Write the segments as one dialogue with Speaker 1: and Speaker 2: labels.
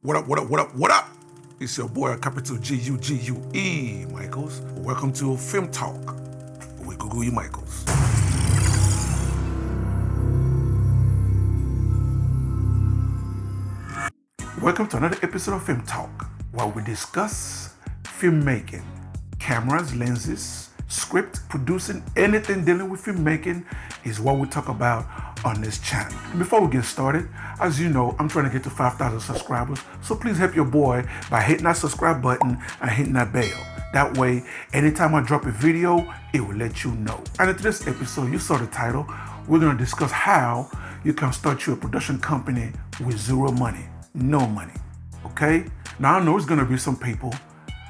Speaker 1: What up, what up, what up, what up? It's your boy, capital G-U-G-U-E, Michaels. Welcome to Film Talk with Google You Michaels. Welcome to another episode of Film Talk, where we discuss filmmaking, cameras, lenses, script, producing, anything dealing with filmmaking is what we talk about on this channel. And before we get started, as you know, I'm trying to get to 5,000 subscribers, so please help your boy by hitting that subscribe button and hitting that bell. That way, anytime I drop a video, it will let you know. And in today's episode, you saw the title, we're going to discuss how you can start your production company with zero money, no money, okay? Now, I know it's going to be some people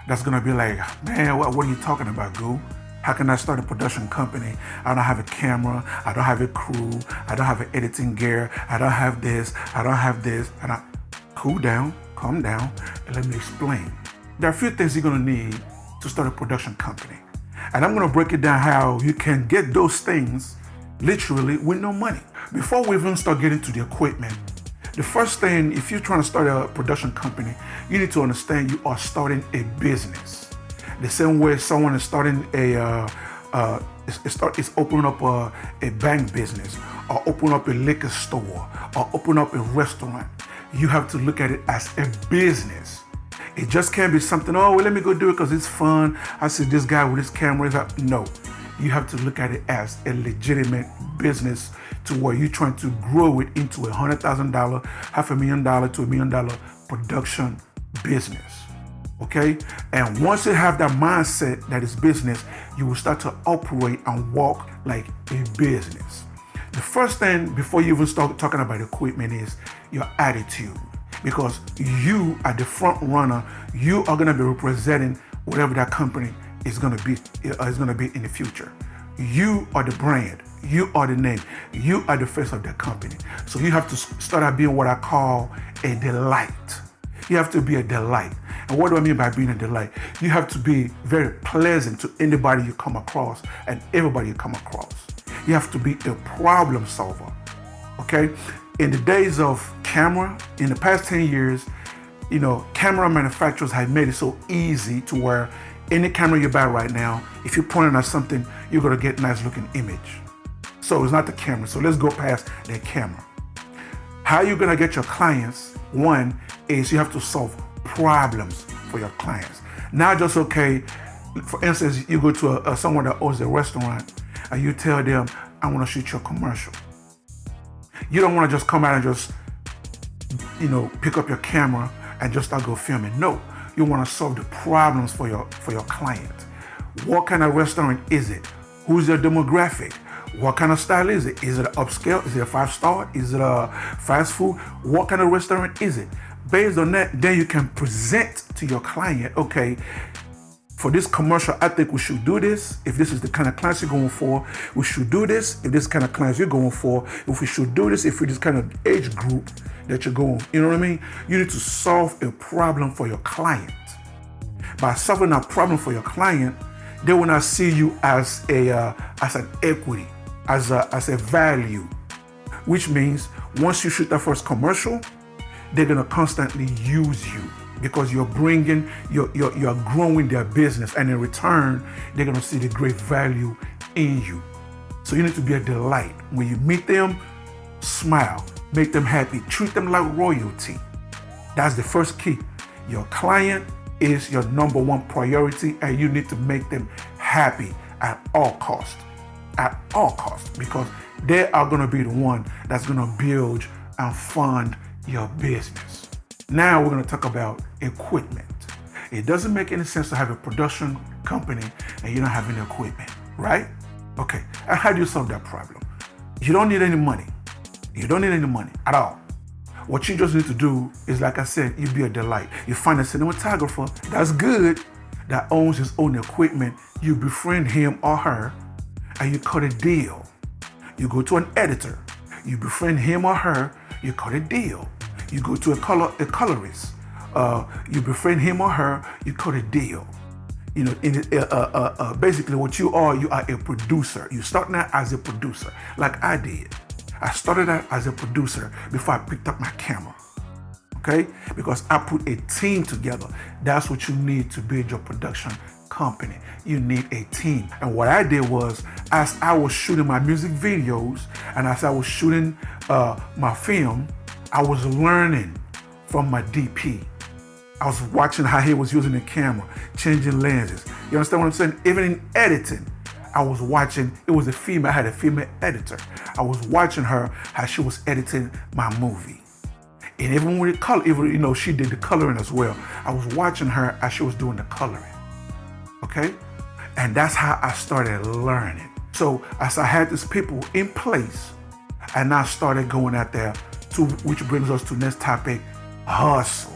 Speaker 1: that's going to be like, man, what are you talking about, Goo? How can I start a production company? I don't have a camera. I don't have a crew. I don't have an editing gear. I don't have this. I don't have this. And cool down, calm down, and let me explain. There are a few things you're gonna need to start a production company. And I'm gonna break it down how you can get those things literally with no money. Before we even start getting to the equipment, the first thing, if you're trying to start a production company, you need to understand you are starting a business. The same way someone is starting is opening up a bank business, or open up a liquor store, or open up a restaurant. You have to look at it as a business. It just can't be something, oh, well, let me go do it because it's fun. I see this guy with his camera. No, you have to look at it as a legitimate business to where you're trying to grow it into $100,000, $500,000 to $1 million production business. Okay, and once you have that mindset that is business, you will start to operate and walk like a business. The first thing before you even start talking about equipment is your attitude, because you are the front runner. You are going to be representing whatever that company is going to be in the future. You are the brand. You are the name. You are the face of that company. So you have to start out being what I call a delight. You have to be a delight. And what do I mean by being a delight? You have to be very pleasant to anybody you come across and everybody you come across. You have to be a problem solver, okay? In the days of camera, in the past 10 years, you know, camera manufacturers have made it so easy to where any camera you buy right now, if you're pointing at something, you're gonna get a nice looking image. So it's not the camera, so let's go past the camera. How you're gonna get your clients, one, is you have to solve problems for your clients. Not just, okay, for instance, you go to someone that owns a restaurant and you tell them, I want to shoot your commercial. You don't want to just come out and just, you know, pick up your camera and just start go filming. No, you want to solve the problems for your client. What kind of restaurant is it? Who's their demographic? What kind of style is it? Is it an upscale? Is it a 5-star? Is it a fast food? What kind of restaurant is it? Based on that, then you can present to your client, okay, for this commercial, I think we should do this. If this is the kind of clients you're going for, we should do this. If this kind of clients you're going for, if we should do this, if we're this kind of age group that you're going, you know what I mean? You need to solve a problem for your client. By solving that problem for your client, they will not see you as an equity, as a value, which means once you shoot that first commercial, they're gonna constantly use you because you're growing their business, and in return, they're gonna see the great value in you. So you need to be a delight. When you meet them, smile, make them happy, treat them like royalty. That's the first key. Your client is your number one priority, and you need to make them happy at all costs. At all costs, because they are gonna be the one that's gonna build and fund your business. Now we're going to talk about equipment. It doesn't make any sense to have a production company and you don't have any equipment, right? Okay, and how do you solve that problem? You don't need any money. You don't need any money at all. What you just need to do is, like I said, you be a delight. You find a cinematographer that's good, that owns his own equipment. You befriend him or her and you cut a deal. You go to an editor. You befriend him or her, you cut a deal. You go to a colorist, you befriend him or her, you cut a deal. You know, basically what you are a producer. You start out as a producer, like I did. I started out as a producer before I picked up my camera. okay? Because I put a team together. That's what you need to build your production company. You need a team. And what I did was, as I was shooting my music videos and as I was shooting my film, I was learning from my DP. I was watching how he was using the camera, changing lenses. You understand what I'm saying? Even in editing, I was watching, it was a female, I had a female editor. I was watching her, how she was editing my movie. And even with the color, even, she did the coloring as well. I was watching her as she was doing the coloring, okay? And that's how I started learning. So as I had these people in place, and I started going out there, which brings us to the next topic, hustle.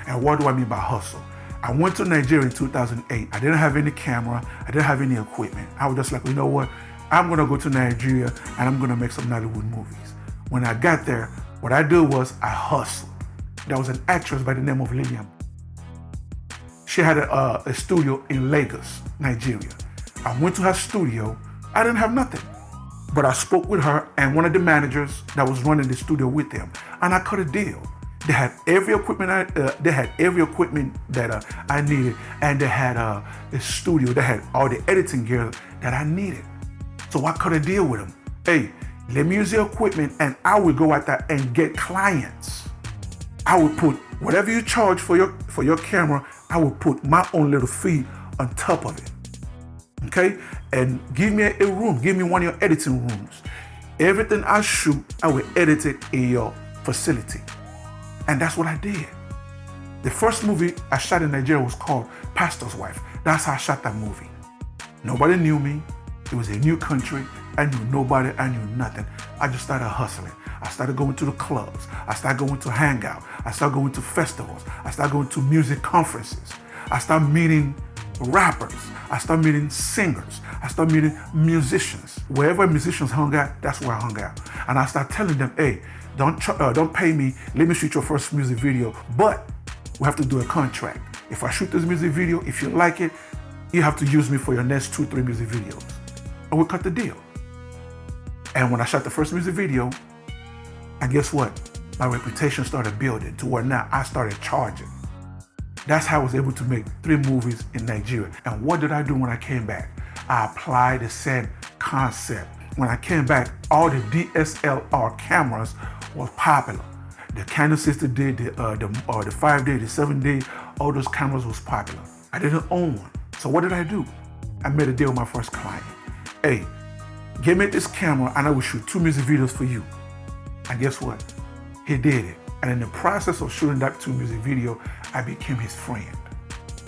Speaker 1: And what do I mean by hustle? I went to Nigeria in 2008. I didn't have any camera. I didn't have any equipment. I was just like, you know what? I'm going to go to Nigeria and I'm going to make some Nollywood movies. When I got there, what I did was I hustled. There was an actress by the name of Lillian. She had a studio in Lagos, Nigeria. I went to her studio. I didn't have nothing. But I spoke with her and one of the managers that was running the studio with them. And I cut a deal. They had every equipment. They had every equipment that I needed, and they had a studio. They had all the editing gear that I needed. So I cut a deal with them. Hey, let me use your equipment, and I will go out there and get clients. I would put whatever you charge for your camera. I would put my own little fee on top of it. Okay, and give me a room. Give me one of your editing rooms. Everything I shoot, I will edit it in your facility. And that's what I did. The first movie I shot in Nigeria was called Pastor's Wife. That's how I shot that movie. Nobody knew me. It was a new country. I knew nobody. I knew nothing. I just started hustling. I started going to the clubs. I started going to hangout. I started going to festivals. I started going to music conferences. I started meeting rappers. I started meeting singers. I started meeting musicians. Wherever musicians hung out, that's where I hung out. And I started telling them, hey, don't pay me. Let me shoot your first music video. But we have to do a contract. If I shoot this music video, if you like it, you have to use me for your next 2-3 music videos. And we cut the deal. And when I shot the first music video, and guess what? My reputation started building to where now I started charging. That's how I was able to make 3 movies in Nigeria. And what did I do when I came back? I applied the same concept. When I came back, all the DSLR cameras was popular. The Canon 60D, the 5D, the 7D, all those cameras was popular. I didn't own one. So what did I do? I made a deal with my first client. Hey, give me this camera and I will shoot 2 music videos for you. And guess what? He did it. And in the process of shooting that 2 music video, I became his friend.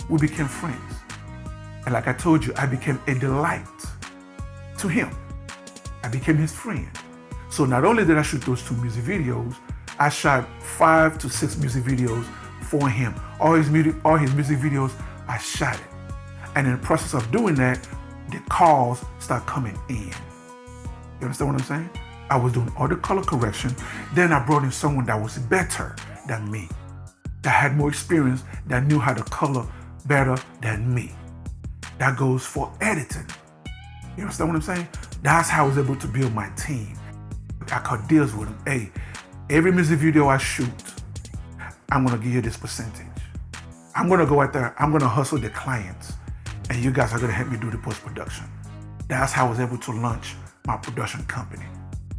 Speaker 1: We became friends. And like I told you, I became a delight to him. I became his friend. So not only did I shoot those 2 music videos, I shot 5 to 6 music videos for him. All his music videos, I shot it. And in the process of doing that, the calls start coming in. You understand what I'm saying? I was doing all the color correction. Then I brought in someone that was better than me, that had more experience, that knew how to color better than me. That goes for editing. You understand what I'm saying? That's how I was able to build my team. I cut deals with them. Hey, every music video I shoot, I'm gonna give you this percentage. I'm gonna go out there, I'm gonna hustle the clients, and you guys are gonna help me do the post-production. That's how I was able to launch my production company.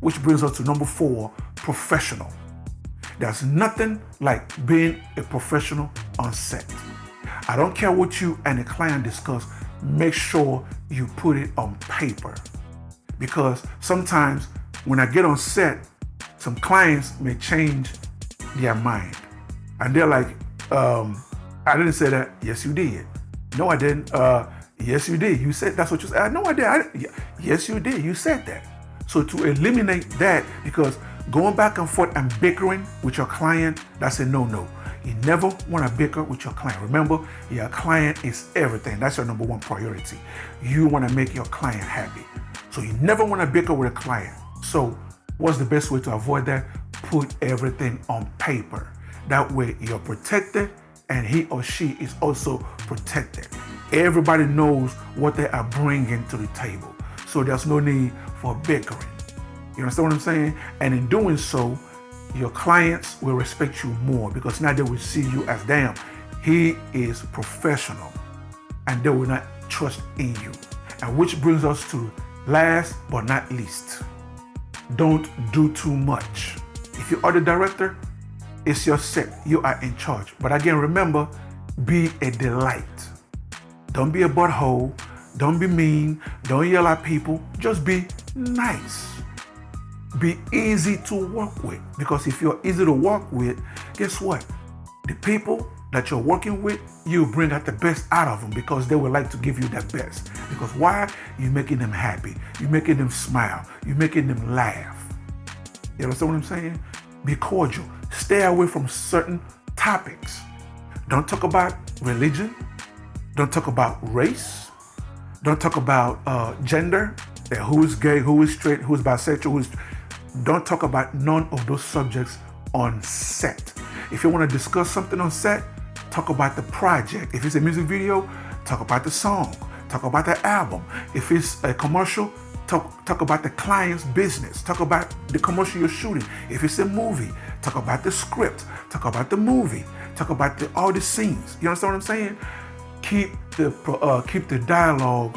Speaker 1: Which brings us to number 4, professional. There's nothing like being a professional on set. I don't care what you and the client discuss, make sure you put it on paper. Because sometimes when I get on set, some clients may change their mind. And they're like, I didn't say that. Yes, you did. No, I didn't. Yes, you did. You said that's what you said. No, I did. Yes, you did. You said that. So to eliminate that, because going back and forth and bickering with your client, that's a no-no. You never want to bicker with your client. Remember, your client is everything. That's your number 1 priority. You want to make your client happy. So you never want to bicker with a client. So what's the best way to avoid that? Put everything on paper. That way you're protected and he or she is also protected. Everybody knows what they are bringing to the table. So there's no need for bickering. You understand what I'm saying? And in doing so, your clients will respect you more because now they will see you as, damn, he is professional, and they will not trust in you. And which brings us to last but not least, don't do too much. If you are the director, it's your set, you are in charge. But again, remember, be a delight. Don't be a butthole, don't be mean, don't yell at people, just be nice. Be easy to work with, because if you're easy to work with, guess what? The people that you're working with, you bring out the best out of them because they would like to give you the best. Because why? You're making them happy, you're making them smile, you're making them laugh. You understand what I'm saying? Be cordial. Stay away from certain topics. Don't talk about religion. Don't talk about race. Don't talk about gender, who is gay, who is straight, who is bisexual, don't talk about none of those subjects on set. If you want to discuss something on set, talk about the project. If it's a music video, talk about the song, talk about the album. If it's a commercial, talk about the client's business, talk about the commercial you're shooting. If it's a movie, talk about the script, talk about the movie, talk about all the scenes. You understand what I'm saying? Keep the dialogue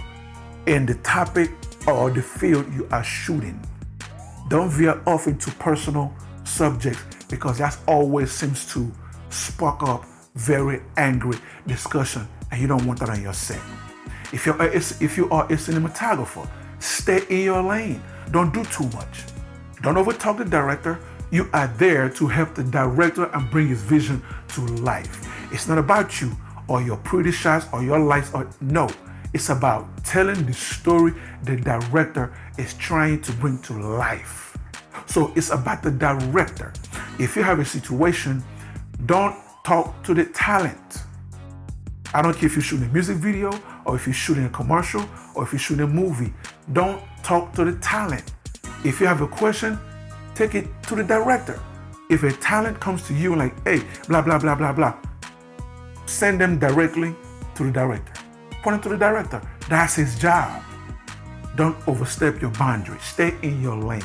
Speaker 1: in the topic or the field you are shooting. Don't veer off into personal subjects because that always seems to spark up very angry discussion, and you don't want that on your set. If you are a cinematographer, stay in your lane. Don't do too much. Don't overtalk the director. You are there to help the director and bring his vision to life. It's not about you or your pretty shots or your lights. No, it's about telling the story the director is trying to bring to life. So it's about the director. If you have a situation, don't talk to the talent. I don't care if you're shooting a music video or if you're shooting a commercial or if you're shooting a movie. Don't talk to the talent. If you have a question, take it to the director. If a talent comes to you like, hey, blah, blah, blah, blah, blah, send them directly to the director. Point it to the director. That's his job. Don't overstep your boundary. Stay in your lane.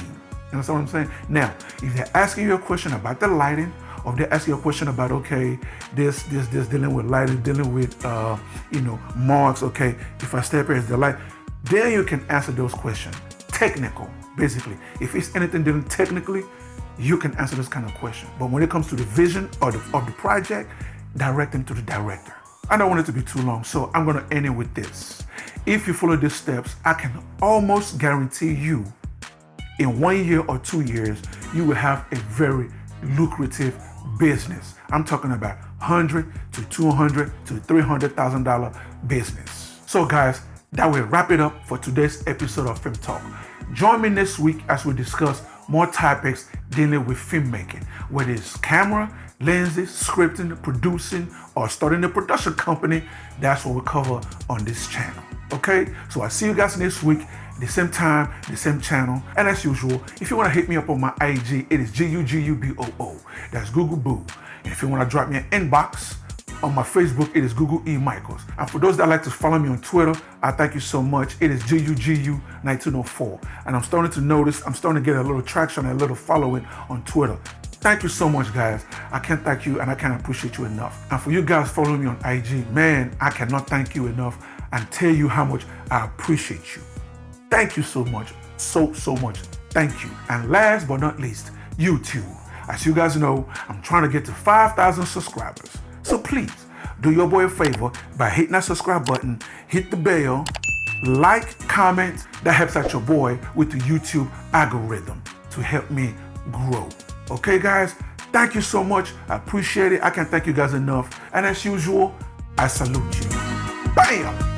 Speaker 1: You understand what I'm saying? Now, if they're asking you a question about the lighting, or if they're asking you a question about, okay, this dealing with lighting, dealing with, marks, okay, if I step here, is the light, then you can answer those questions. Technical, basically. If it's anything dealing technically, you can answer this kind of question. But when it comes to the vision of the project, direct them to the director. I don't want it to be too long, so I'm going to end it with this. If you follow these steps, I can almost guarantee you in 1 year or 2 years, you will have a very lucrative business. I'm talking about $100,000 to $200,000 to $300,000 business. So guys, that will wrap it up for today's episode of Film Talk. Join me next week as we discuss more topics dealing with filmmaking, whether it's camera, lenses, scripting, producing, or starting a production company. That's what we cover on this channel. Okay, so I'll see you guys next week, the same time, the same channel. And as usual, if you want to hit me up on my IG, it is GUGUBOO. That's Google Boo. And if you want to drop me an inbox on my Facebook, it is Google E Michaels. And for those that like to follow me on Twitter, I thank you so much. It is GUGU1904. And I'm starting to get a little traction and a little following on Twitter. Thank you so much, guys. I can't thank you and I can't appreciate you enough. And for you guys following me on IG, man, I cannot thank you enough and tell you how much I appreciate you. Thank you so much. So much. Thank you. And last but not least, YouTube. As you guys know, I'm trying to get to 5,000 subscribers. So please, do your boy a favor by hitting that subscribe button, hit the bell, like, comment. That helps out your boy with the YouTube algorithm to help me grow. Okay, guys? Thank you so much. I appreciate it. I can't thank you guys enough. And as usual, I salute you. Bam!